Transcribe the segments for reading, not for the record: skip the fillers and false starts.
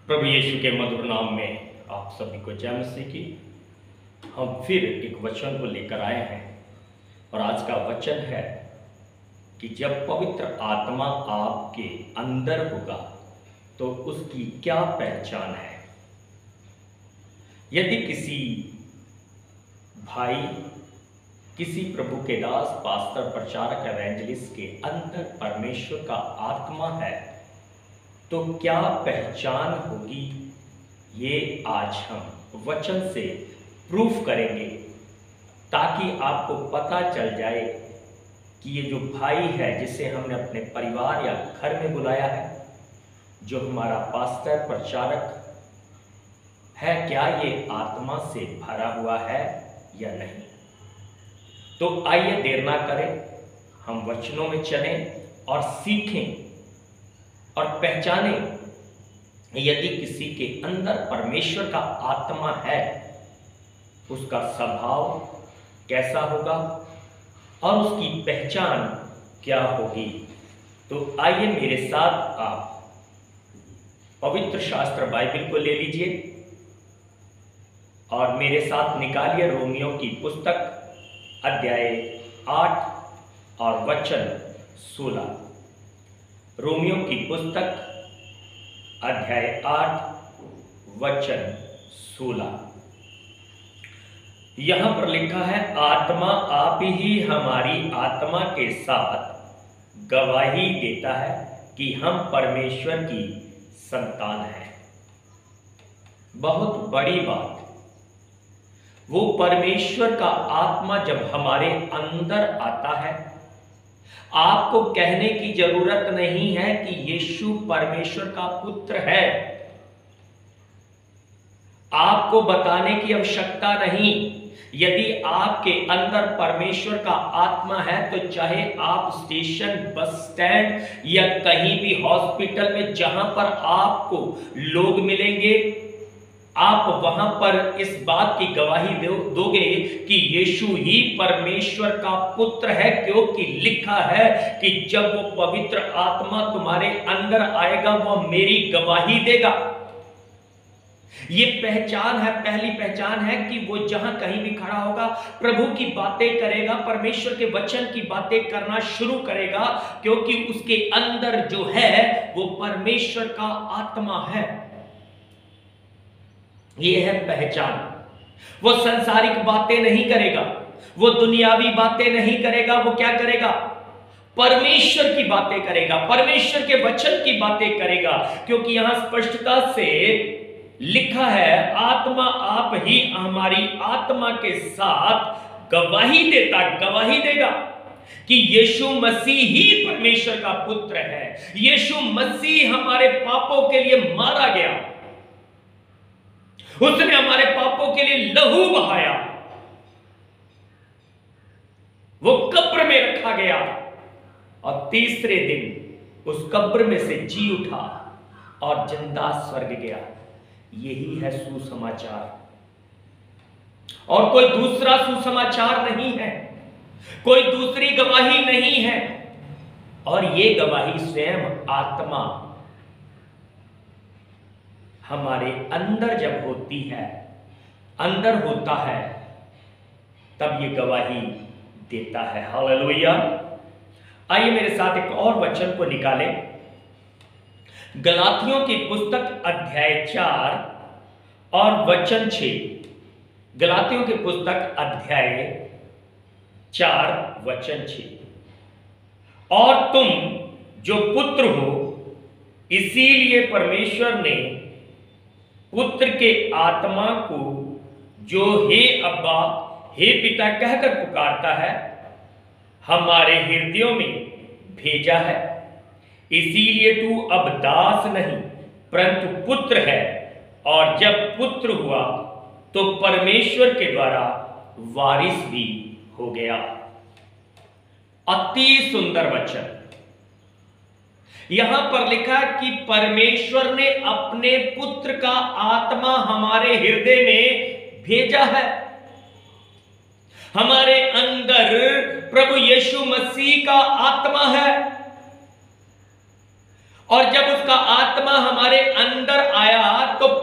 प्रभु यीशु के मधुर नाम में आप सभी को जय मसीह की। हम फिर एक वचन को लेकर आए हैं और आज का वचन है कि जब पवित्र आत्मा आपके अंदर होगा तो उसकी क्या पहचान है। यदि किसी भाई, किसी प्रभु के दास, पास्टर, प्रचारक, एवेंजलिस्ट के अंदर परमेश्वर का आत्मा है तो क्या पहचान होगी, ये आज हम वचन से प्रूफ करेंगे ताकि आपको पता चल जाए कि ये जो भाई है जिसे हमने अपने परिवार या घर में बुलाया है, जो हमारा पास्टर, प्रचारक है, क्या ये आत्मा से भरा हुआ है या नहीं। तो आइए देर ना करें, हम वचनों में चलें और सीखें और पहचाने यदि किसी के अंदर परमेश्वर का आत्मा है उसका स्वभाव कैसा होगा और उसकी पहचान क्या होगी। तो आइए मेरे साथ आप पवित्र शास्त्र बाइबल को ले लीजिए और मेरे साथ निकालिए रोमियो की पुस्तक अध्याय 8 और वचन 16। रोमियो की पुस्तक अध्याय 8 वचन 16। यहां पर लिखा है, आत्मा आप ही हमारी आत्मा के साथ गवाही देता है कि हम परमेश्वर की संतान हैं। बहुत बड़ी बात। वो परमेश्वर का आत्मा जब हमारे अंदर आता है, आपको कहने की जरूरत नहीं है कि यीशु परमेश्वर का पुत्र है। आपको बताने की आवश्यकता नहीं। यदि आपके अंदर परमेश्वर का आत्मा है तो चाहे आप स्टेशन, बस स्टैंड या कहीं भी हॉस्पिटल में जहां पर आपको लोग मिलेंगे, आप वहां पर इस बात की गवाही दोगे कि यीशु ही परमेश्वर का पुत्र है, क्योंकि लिखा है कि जब वो पवित्र आत्मा तुम्हारे अंदर आएगा वह मेरी गवाही देगा। ये पहचान है, पहली पहचान है कि वो जहां कहीं भी खड़ा होगा प्रभु की बातें करेगा, परमेश्वर के वचन की बातें करना शुरू करेगा, क्योंकि उसके अंदर जो है वो परमेश्वर का आत्मा है। ये है पहचान। वो सांसारिक बातें नहीं करेगा, वो दुनियावी बातें नहीं करेगा। वो क्या करेगा? परमेश्वर की बातें करेगा, परमेश्वर के वचन की बातें करेगा, क्योंकि यहां स्पष्टता से लिखा है, आत्मा आप ही हमारी आत्मा के साथ गवाही देगा कि यीशु मसीह ही परमेश्वर का पुत्र है। यीशु मसीह हमारे पापों के लिए मारा गया, उसने हमारे पापों के लिए लहू बहाया, वो कब्र में रखा गया और तीसरे दिन उस कब्र में से जी उठा और जिंदा स्वर्ग गया। यही है सुसमाचार और कोई दूसरा सुसमाचार नहीं है, कोई दूसरी गवाही नहीं है। और ये गवाही स्वयं आत्मा हमारे अंदर जब होती है, अंदर होता है, तब ये गवाही देता है। हालेलुया। आइए मेरे साथ एक और वचन को निकालें। गलातियों की पुस्तक अध्याय 4 और वचन 6। गलातियों की पुस्तक अध्याय 4 वचन 6। और तुम जो पुत्र हो, इसीलिए परमेश्वर ने पुत्र के आत्मा को जो हे अब्बा, हे पिता कहकर पुकारता है, हमारे हृदयों में भेजा है। इसीलिए तू अब दास नहीं परंतु पुत्र है, और जब पुत्र हुआ तो परमेश्वर के द्वारा वारिस भी हो गया। अति सुंदर वचन। यहां पर लिखा कि परमेश्वर ने अपने पुत्र का आत्मा हमारे हृदय में भेजा है। हमारे अंदर प्रभु यीशु मसीह का आत्मा है और जब उसका आत्मा हमारे अंदर आया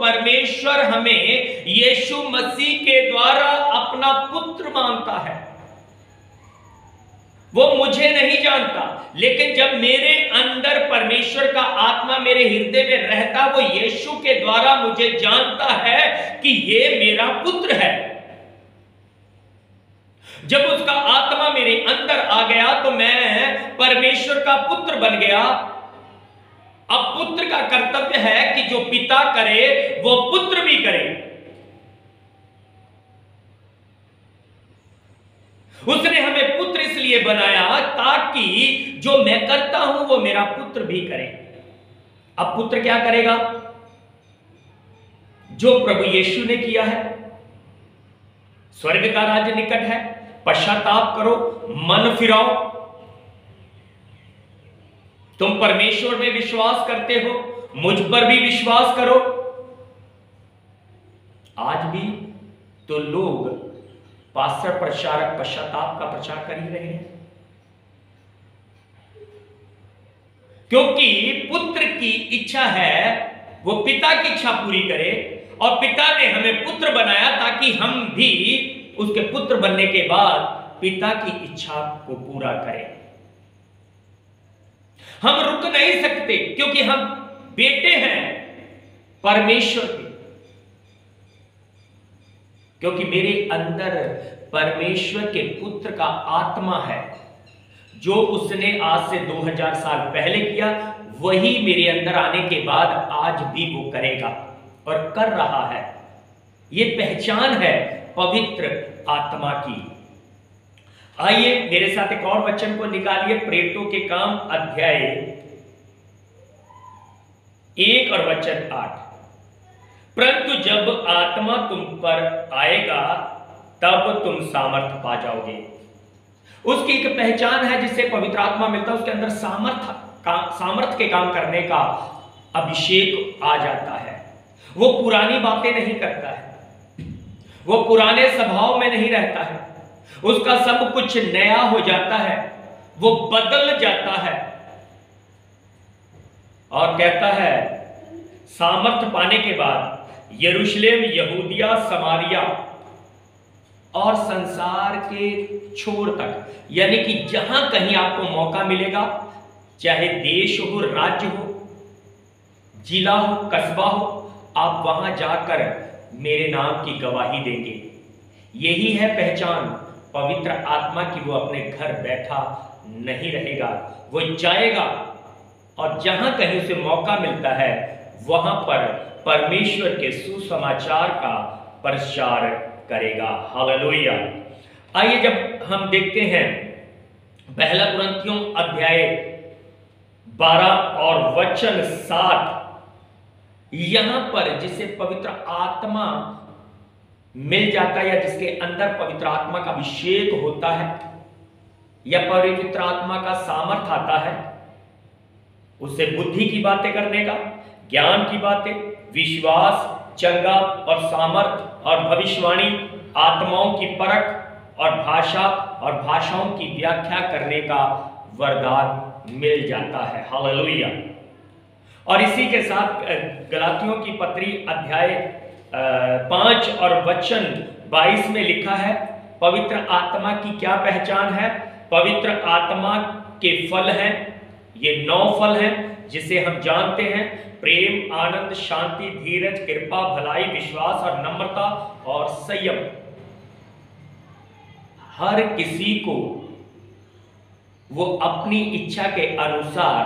परमेश्वर हमें यीशु मसीह के द्वारा अपना पुत्र मानता है। वो मुझे नहीं जानता, लेकिन जब मेरे अंदर परमेश्वर का आत्मा मेरे हृदय में रहता, वो यीशु के द्वारा मुझे जानता है कि ये मेरा पुत्र है। जब उसका आत्मा मेरे अंदर आ गया तो मैं परमेश्वर का पुत्र बन गया। अब पुत्र का कर्तव्य है कि जो पिता करे वो पुत्र भी करे। उसने हमें पुत्र इसलिए बनाया ताकि जो मैं करता हूं वो मेरा पुत्र भी करे। अब पुत्र क्या करेगा? जो प्रभु यीशु ने किया है। स्वर्ग का राज्य निकट है, पश्चाताप करो, मन फिराओ। तुम परमेश्वर में विश्वास करते हो, मुझ पर भी विश्वास करो। आज भी तो लोग पास्टर प्रचारक पश्चाताप का प्रचार कर ही रहे हैं, क्योंकि पुत्र की इच्छा है वो पिता की इच्छा पूरी करे, और पिता ने हमें पुत्र बनाया ताकि हम भी उसके पुत्र बनने के बाद पिता की इच्छा को पूरा करें। हम रुक नहीं सकते क्योंकि हम बेटे हैं परमेश्वर के, क्योंकि मेरे अंदर परमेश्वर के पुत्र का आत्मा है। जो उसने आज से 2000 साल पहले किया वही मेरे अंदर आने के बाद आज भी वो करेगा और कर रहा है। ये पहचान है पवित्र आत्मा की। आइए मेरे साथ एक और वचन को निकालिए, प्रेरितों के काम अध्याय 1 और वचन 8। परंतु जब आत्मा तुम पर आएगा तब तुम सामर्थ पा जाओगे। उसकी एक पहचान है जिससे पवित्र आत्मा मिलता है, उसके अंदर सामर्थ के काम करने का अभिषेक आ जाता है। वो पुरानी बातें नहीं करता है, वो पुराने स्वभाव में नहीं रहता है, उसका सब कुछ नया हो जाता है, वो बदल जाता है और कहता है सामर्थ पाने के बाद यरूशलेम, यहूदिया, समारिया और संसार के छोर तक, यानी कि जहां कहीं आपको मौका मिलेगा, चाहे देश हो, राज्य हो, जिला हो, कस्बा हो, आप वहां जाकर मेरे नाम की गवाही देंगे। यही है पहचान पवित्र आत्मा की। वो अपने घर बैठा नहीं रहेगा, वो जाएगा और जहां कहीं उसे मौका मिलता है वहां पर परमेश्वर के सुसमाचार का प्रचार करेगा। हालेलुया। आइए जब हम देखते हैं पहला कुरिन्थियों अध्याय 12 और वचन 7, यहां पर जिसे पवित्र आत्मा मिल जाता है या जिसके अंदर पवित्र आत्मा का अभिषेक होता है या पवित्र आत्मा का सामर्थ आता है, उसे बुद्धि की बातें करने का, ज्ञान की बातें, विश्वास, चंगा और सामर्थ और भविष्यवाणी, आत्माओं की परख और भाषा और भाषाओं की व्याख्या करने का वरदान मिल जाता है। हालेलुया। और इसी के साथ गलातियों की पत्री अध्याय 5 और वचन 22 में लिखा है पवित्र आत्मा की क्या पहचान है। पवित्र आत्मा के फल हैं, ये 9 फल हैं जिसे हम जानते हैं: प्रेम, आनंद, शांति, धीरज, कृपा, भलाई, विश्वास और नम्रता और संयम। हर किसी को वो अपनी इच्छा के अनुसार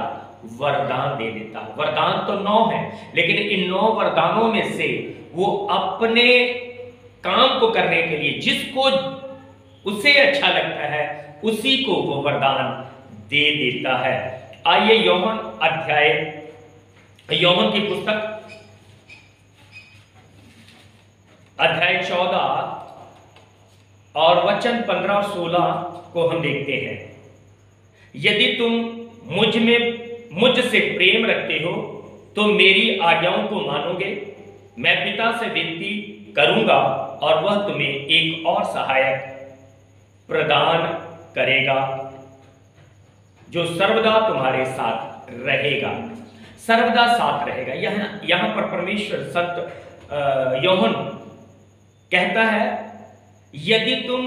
वरदान दे देता है। वरदान तो 9 है, लेकिन इन 9 वरदानों में से वो अपने काम को करने के लिए जिसको उसे अच्छा लगता है उसी को वो वरदान दे देता है। आइए योहन की पुस्तक अध्याय 14 और वचन 15 और 16 को हम देखते हैं। यदि तुम मुझसे प्रेम रखते हो तो मेरी आज्ञाओं को मानोगे। मैं पिता से विनती करूंगा और वह तुम्हें एक और सहायक प्रदान करेगा जो सर्वदा तुम्हारे साथ रहेगा। सर्वदा साथ रहेगा। यहां पर परमेश्वर संत यूहन्ना कहता है, यदि तुम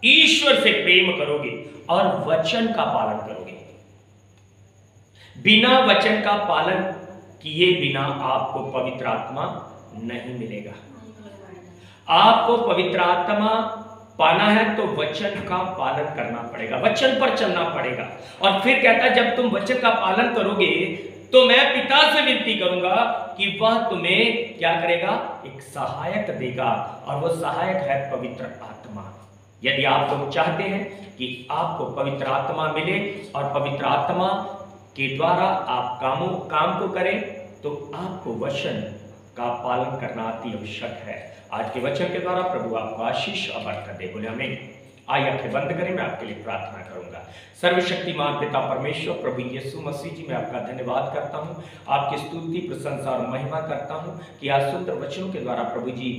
ईश्वर से प्रेम करोगे और वचन का पालन करोगे, बिना वचन का पालन किए बिना आपको पवित्र आत्मा नहीं मिलेगा। आपको पवित्र आत्मा पाना है तो वचन का पालन करना पड़ेगा, वचन पर चलना पड़ेगा। और फिर कहता है, जब तुम वचन का पालन करोगे तो मैं पिता से विनती करूंगा कि वह तुम्हें क्या करेगा, एक सहायक देगा, और वह सहायक है पवित्र आत्मा। यदि आप लोग चाहते हैं कि आपको पवित्र आत्मा मिले और पवित्र आत्मा के द्वारा आप काम को करें, तो आपको वचन का पालन करना अति आवश्यक है। आज के वचन के द्वारा प्रभु आपको आशीष और बरकत दे। बोले आमीन। आइए आंखें बंद करें, मैं आपके लिए प्रार्थना करूंगा। सर्वशक्तिमान पिता परमेश्वर प्रभु यीशु मसीह जी, मैं आपका धन्यवाद करता हूं, आपकी स्तुति प्रशंसा और महिमा करता हूं कि आज सुंदर वचनों के द्वारा प्रभु जी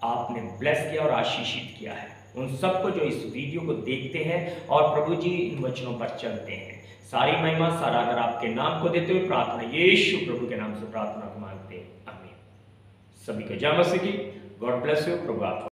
आपने ब्लेस किया और आशीषित किया है उन सबको जो इस वीडियो को देखते हैं और प्रभु जी इन वचनों पर चलते हैं। सारी महिमा सारा आदर आपके नाम को देते हुए प्रार्थना यीशु प्रभु के नाम से प्रार्थना को मांगते हैं, आमीन। सभी को जय मसीह की। God bless you. प्रभु आप